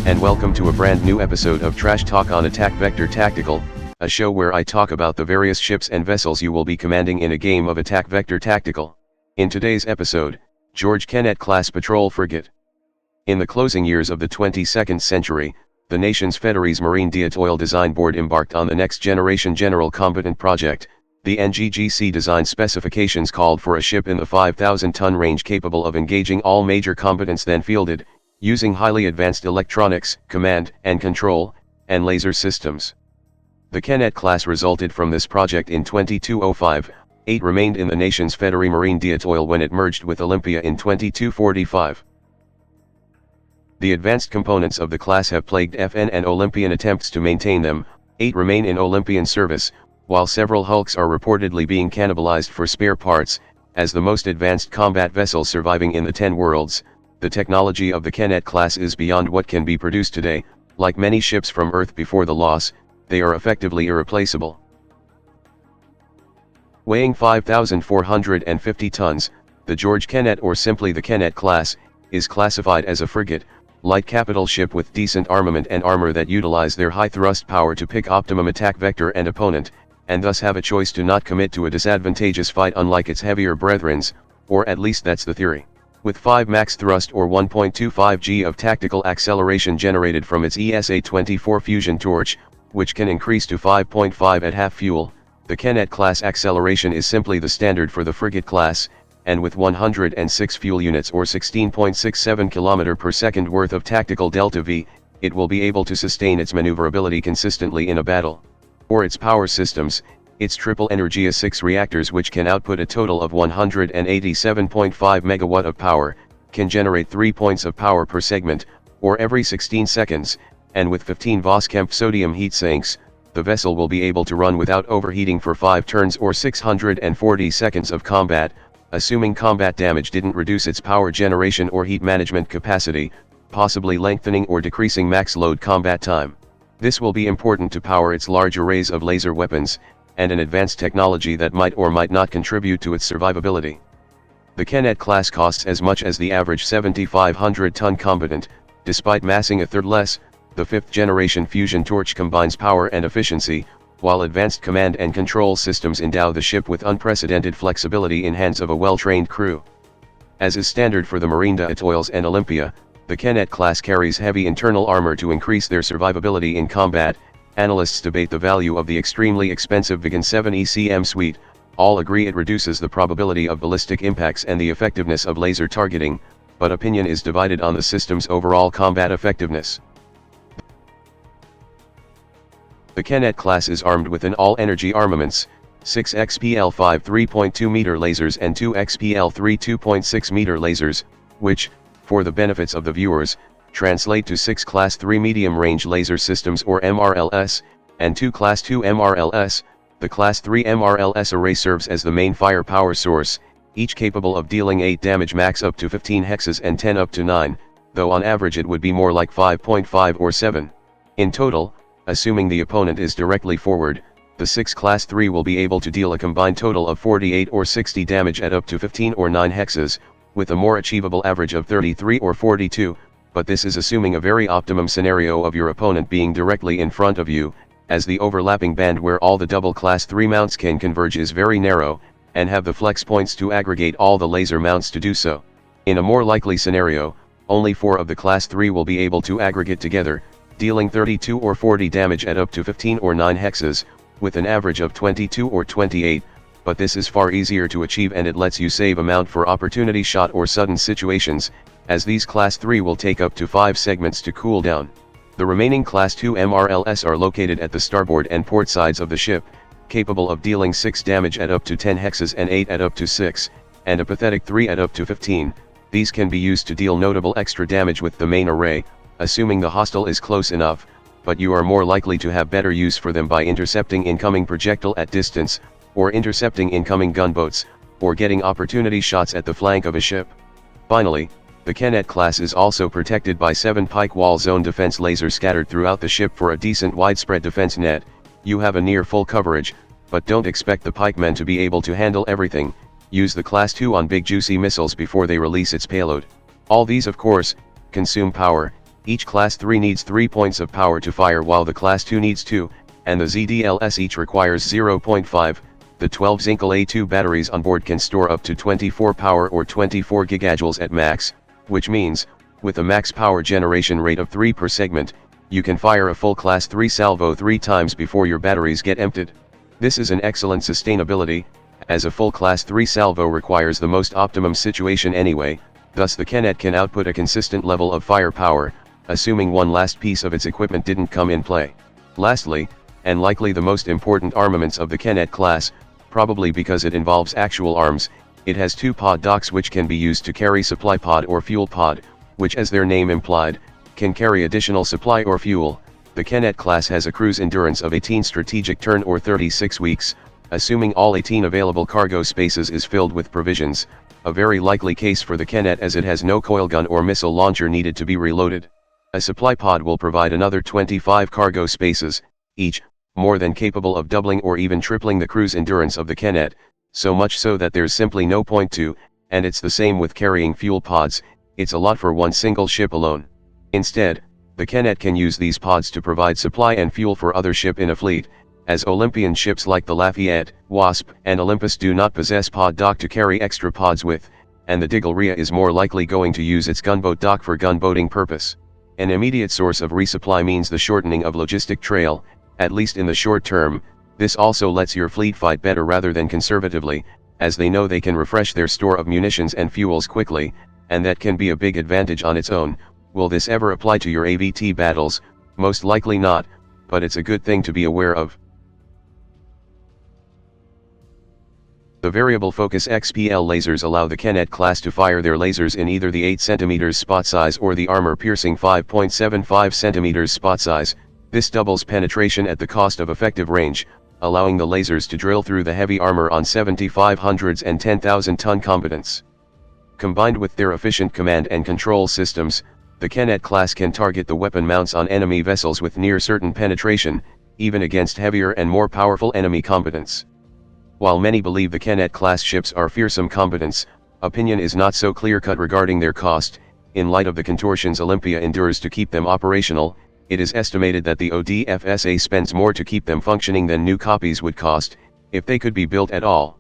and welcome to a brand new episode of Trashtalk on Attack Vector Tactical, a show where I talk about the various ships and vessels you will be commanding in a game of Attack Vector Tactical. In today's episode, George Kennet class patrol frigate. In the closing years of the 22nd century, the nation's Federe's Marine d'Etoile Design Board embarked on the Next Generation General Combatant Project. The NGGC design specifications called for a ship in the 5,000-ton range capable of engaging all major combatants then fielded, using highly advanced electronics, command and control, and laser systems. The Kennet class resulted from this project in 2205, 8 remained in the nation's Federe Marine d'Etoile when it merged with Olympia in 2245. The advanced components of the class have plagued FN and Olympian attempts to maintain them, 8 remain in Olympian service, while several hulks are reportedly being cannibalized for spare parts. As the most advanced combat vessel surviving in the 10 worlds, the technology of the Kennet class is beyond what can be produced today. Like many ships from Earth before the loss, they are effectively irreplaceable. Weighing 5,450 tons, the George Kennet, or simply the Kennet class, is classified as a frigate, light capital ship with decent armament and armor that utilize their high thrust power to pick optimum attack vector and opponent, and thus have a choice to not commit to a disadvantageous fight unlike its heavier brethrens, or at least that's the theory. With 5 max thrust or 1.25 g of tactical acceleration generated from its ESA-24 fusion torch, which can increase to 5.5 at half fuel, the Kennet class acceleration is simply the standard for the frigate class, and with 106 fuel units or 16.67 km per second worth of tactical delta V, it will be able to sustain its maneuverability consistently in a battle. For its power systems, its triple Energia 6 reactors, which can output a total of 187.5 MW of power, can generate 3 points of power per segment, or every 16 seconds, and with 15 Voskemp sodium heat sinks, the vessel will be able to run without overheating for 5 turns or 640 seconds of combat, assuming combat damage didn't reduce its power generation or heat management capacity, possibly lengthening or decreasing max load combat time. This will be important to power its large arrays of laser weapons, and an advanced technology that might or might not contribute to its survivability. The Kennet class costs as much as the average 7,500-ton combatant. Despite massing a third less, the 5th generation fusion torch combines power and efficiency, while advanced command and control systems endow the ship with unprecedented flexibility in hands of a well-trained crew. As is standard for the Marine d'Etoiles and Olympia, the Kennet class carries heavy internal armor to increase their survivability in combat. Analysts debate the value of the extremely expensive Vigan 7 ECM suite. All agree it reduces the probability of ballistic impacts and the effectiveness of laser targeting, but opinion is divided on the system's overall combat effectiveness. The Kennet class is armed with an all-energy armaments, 6 XPL-5 3.2-meter lasers and 2 XPL-3 2.6-meter lasers, which, for the benefits of the viewers, translate to 6 Class 3 medium-range laser systems or MRLS, and 2 Class 2 MRLS. The Class 3 MRLS array serves as the main firepower source, each capable of dealing 8 damage max up to 15 hexes and 10 up to 9, though on average it would be more like 5.5 or 7. In total, assuming the opponent is directly forward, the 6 Class 3 will be able to deal a combined total of 48 or 60 damage at up to 15 or 9 hexes, with a more achievable average of 33 or 42, but this is assuming a very optimum scenario of your opponent being directly in front of you, as the overlapping band where all the double Class 3 mounts can converge is very narrow, and have the flex points to aggregate all the laser mounts to do so. In a more likely scenario, only 4 of the Class 3 will be able to aggregate together, dealing 32 or 40 damage at up to 15 or 9 hexes, with an average of 22 or 28, but this is far easier to achieve and it lets you save amount for opportunity shot or sudden situations, as these Class 3 will take up to 5 segments to cool down. The remaining Class 2 MRLS are located at the starboard and port sides of the ship, capable of dealing 6 damage at up to 10 hexes and 8 at up to 6, and a pathetic 3 at up to 15. These can be used to deal notable extra damage with the main array, assuming the hostile is close enough, but you are more likely to have better use for them by intercepting incoming projectile at distance, or intercepting incoming gunboats, or getting opportunity shots at the flank of a ship. Finally, the Kennet class is also protected by 7 pike wall zone defense lasers scattered throughout the ship for a decent widespread defense net. You have a near full coverage, but don't expect the pikemen to be able to handle everything. Use the Class 2 on big juicy missiles before they release its payload. All these of course, consume power, Each Class 3 needs 3 points of power to fire while the Class 2 needs 2, and the ZDLS each requires 0.5. The 12 Zinkel A2 batteries on board can store up to 24 power or 24 gigajoules at max, which means, with a max power generation rate of 3 per segment, you can fire a full Class 3 salvo 3 times before your batteries get emptied. This is an excellent sustainability, as a full Class 3 salvo requires the most optimum situation anyway, thus the Kennet can output a consistent level of firepower, assuming one last piece of its equipment didn't come in play. Lastly, and likely the most important armaments of the Kennet class, probably because it involves actual arms, it has 2 pod docks which can be used to carry supply pod or fuel pod, which as their name implied, can carry additional supply or fuel. The Kennet class has a cruise endurance of 18 strategic turn or 36 weeks, assuming all 18 available cargo spaces is filled with provisions, a very likely case for the Kennet as it has no coil gun or missile launcher needed to be reloaded. A supply pod will provide another 25 cargo spaces, each, more than capable of doubling or even tripling the cruise endurance of the Kennet, so much so that there's simply no point to, and it's the same with carrying fuel pods, it's a lot for one single ship alone. Instead, the Kennet can use these pods to provide supply and fuel for other ship in a fleet, as Olympian ships like the Lafayette, Wasp, and Olympus do not possess pod dock to carry extra pods with, and the Diggle Rhea is more likely going to use its gunboat dock for gunboating purpose. An immediate source of resupply means the shortening of logistic trail, at least in the short term. This also lets your fleet fight better rather than conservatively, as they know they can refresh their store of munitions and fuels quickly, and that can be a big advantage on its own. Will this ever apply to your AVT battles? Most likely not, but it's a good thing to be aware of. The variable focus XPL lasers allow the Kennet class to fire their lasers in either the 8 cm spot size or the armor-piercing 5.75 cm spot size. This doubles penetration at the cost of effective range, allowing the lasers to drill through the heavy armor on 7500s and 10,000-ton combatants. Combined with their efficient command and control systems, the Kennet class can target the weapon mounts on enemy vessels with near certain penetration, even against heavier and more powerful enemy combatants. While many believe the Kennet class ships are fearsome combatants, opinion is not so clear-cut regarding their cost. In light of the contortions Olympia endures to keep them operational, it is estimated that the ODFSA spends more to keep them functioning than new copies would cost, if they could be built at all.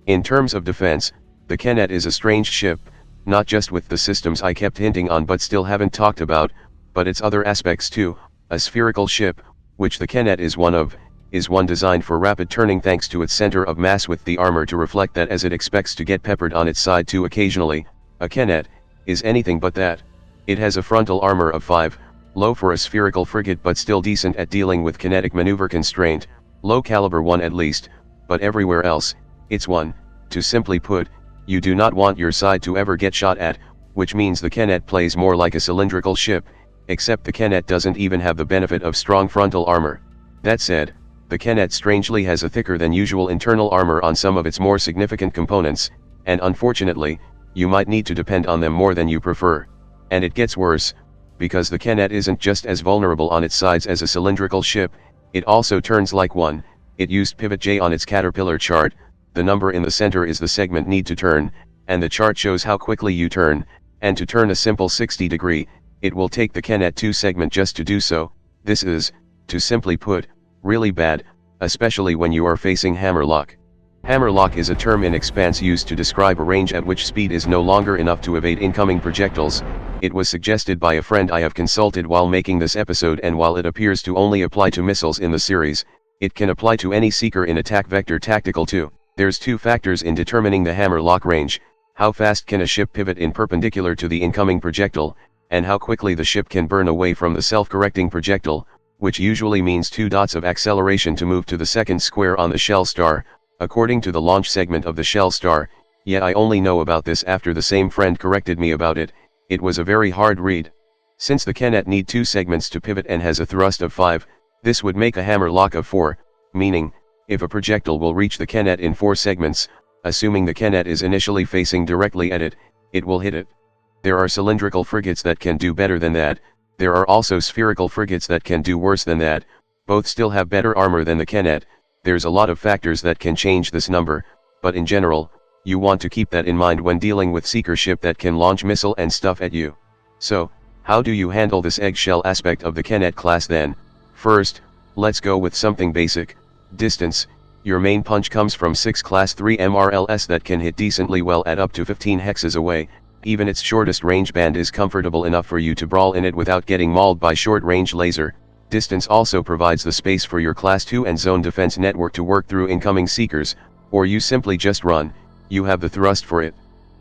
In terms of defense, the Kennet is a strange ship, not just with the systems I kept hinting on but still haven't talked about, but its other aspects too. A spherical ship, which the Kennet is one of, is one designed for rapid turning thanks to its center of mass with the armor to reflect that as it expects to get peppered on its side too occasionally. A Kennet is anything but that. It has a frontal armor of 5, low for a spherical frigate but still decent at dealing with kinetic maneuver constraint, low caliber 1 at least, but everywhere else, it's 1. To simply put, you do not want your side to ever get shot at, which means the Kennet plays more like a cylindrical ship, except the Kennet doesn't even have the benefit of strong frontal armor. That said, the Kennet strangely has a thicker than usual internal armor on some of its more significant components, and unfortunately, you might need to depend on them more than you prefer. And it gets worse, because the Kennet isn't just as vulnerable on its sides as a cylindrical ship, it also turns like one. It used pivot J on its Caterpillar chart. The number in the center is the segment need to turn, and the chart shows how quickly you turn, and to turn a simple 60-degree, it will take the Kennet 2 segment just to do so. This is, to simply put, really bad, especially when you are facing hammerlock. Hammerlock is a term in Expanse used to describe a range at which speed is no longer enough to evade incoming projectiles. It was suggested by a friend I have consulted while making this episode, and while it appears to only apply to missiles in the series, it can apply to any seeker in attack vector tactical too. There's 2 factors in determining the hammerlock range: how fast can a ship pivot in perpendicular to the incoming projectile, and how quickly the ship can burn away from the self-correcting projectile, which usually means 2 dots of acceleration to move to the second square on the shell star, according to the launch segment of the shell star. Yet I only know about this after the same friend corrected me about it. It was a very hard read. Since the Kennet need 2 segments to pivot and has a thrust of 5, this would make a hammerlock of 4, meaning, if a projectile will reach the Kennet in 4 segments, assuming the Kennet is initially facing directly at it, it will hit it. There are cylindrical frigates that can do better than that. There are also spherical frigates that can do worse than that. Both still have better armor than the Kennet. There's a lot of factors that can change this number, but in general, You want to keep that in mind when dealing with seeker ship that can launch missile and stuff at you. So, how do you handle this eggshell aspect of the Kennet class then? First, let's go with something basic. Distance. Your main punch comes from 6 Class 3 MRLS that can hit decently well at up to 15 hexes away. Even its shortest range band is comfortable enough for you to brawl in it without getting mauled by short-range laser. Distance also provides the space for your Class 2 and zone defense network to work through incoming seekers, or you simply just run. You have the thrust for it.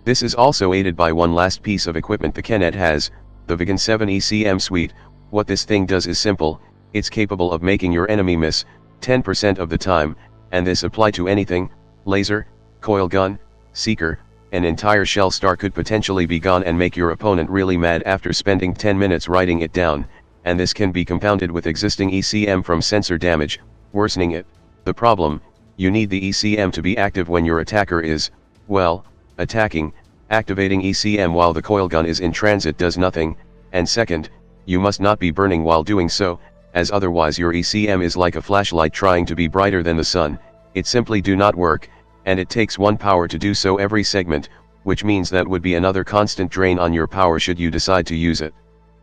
This is also aided by one last piece of equipment the Kennet has, the Vulnerabilities 7 ECM suite. What this thing does is simple. It's capable of making your enemy miss 10% of the time, and this apply to anything: laser, coil gun, seeker. An entire shell star could potentially be gone and make your opponent really mad after spending 10 minutes writing it down, and this can be compounded with existing ECM from sensor damage, worsening it. The problem: you need the ECM to be active when your attacker is, well, attacking. Activating ECM while the coil gun is in transit does nothing, and second, you must not be burning while doing so, as otherwise your ECM is like a flashlight trying to be brighter than the sun. It simply do not work, and it takes 1 power to do so every segment, which means that would be another constant drain on your power should you decide to use it.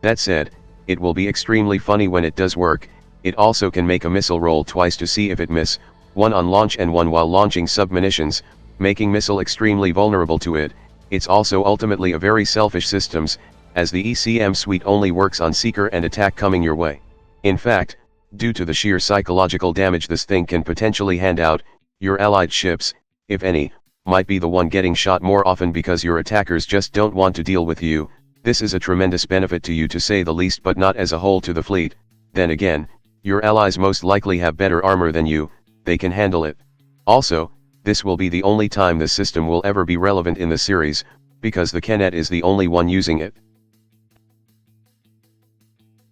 That said, it will be extremely funny when it does work. It also can make a missile roll twice to see if it miss, one on launch and one while launching submunitions, making missile extremely vulnerable to it. It's also ultimately a very selfish systems, as the ECM suite only works on seeker and attack coming your way. In fact, due to the sheer psychological damage this thing can potentially hand out, your allied ships, if any, might be the one getting shot more often because your attackers just don't want to deal with you. This is a tremendous benefit to you to say the least, but not as a whole to the fleet. Then again, your allies most likely have better armor than you, they can handle it. Also, this will be the only time this system will ever be relevant in the series, because the Kennet is the only one using it.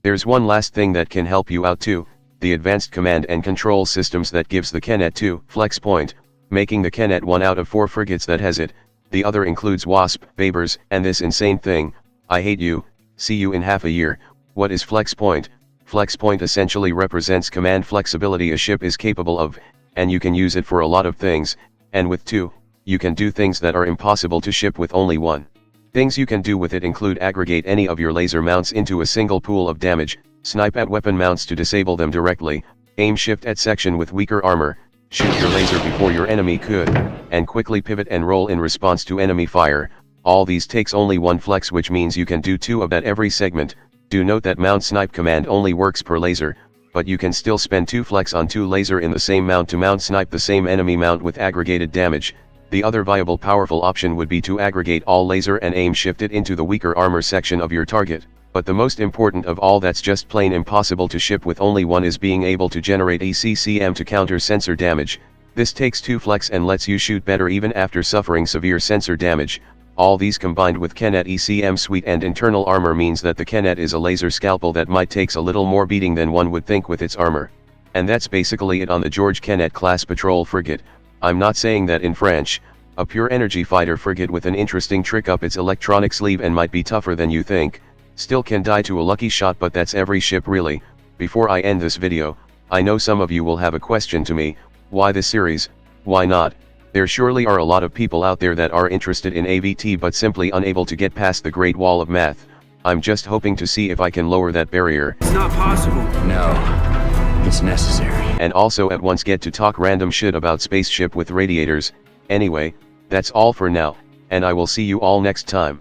There's one last thing that can help you out too, the advanced command and control systems that gives the Kennet 2 flex point, making the Kennet 1 out of 4 frigates that has it. The other includes Wasp, Babers, and this insane thing: I hate you, see you in half a year. What is flex point? Flex point essentially represents command flexibility a ship is capable of, and you can use it for a lot of things, and with 2, you can do things that are impossible to ship with only 1. Things you can do with it include aggregate any of your laser mounts into a single pool of damage, snipe at weapon mounts to disable them directly, aim shift at section with weaker armor, shoot your laser before your enemy could, and quickly pivot and roll in response to enemy fire. All these takes only 1 flex, which means you can do 2 of that every segment. Do note that mount snipe command only works per laser, but you can still spend 2 flex on 2 laser in the same mount to mount snipe the same enemy mount with aggregated damage. The other viable powerful option would be to aggregate all laser and aim shift it into the weaker armor section of your target. But the most important of all that's just plain impossible to ship with only 1 is being able to generate ECCM to counter sensor damage. This takes 2 flex and lets you shoot better even after suffering severe sensor damage. All these combined with Kennet ECM suite and internal armor means that the Kennet is a laser scalpel that might takes a little more beating than one would think with its armor. And that's basically it on the George Kennet class patrol frigate. I'm not saying that in French. A pure energy fighter frigate with an interesting trick up its electronic sleeve and might be tougher than you think, still can die to a lucky shot, but that's every ship really. Before I end this video, I know some of you will have a question to me: why this series, why not? There surely are a lot of people out there that are interested in AVT but simply unable to get past the Great Wall of Math. I'm just hoping to see if I can lower that barrier. It's not possible. No, it's necessary. And also at once get to talk random shit about spaceship with radiators. Anyway, that's all for now, and I will see you all next time.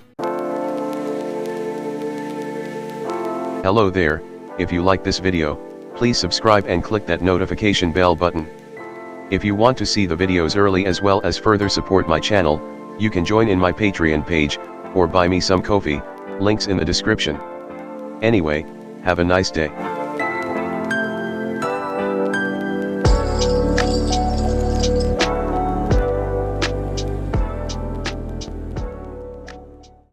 Hello there, if you like this video, please subscribe and click that notification bell button. If you want to see the videos early as well as further support my channel, you can join in my Patreon page, or buy me some coffee, links in the description. Anyway, have a nice day.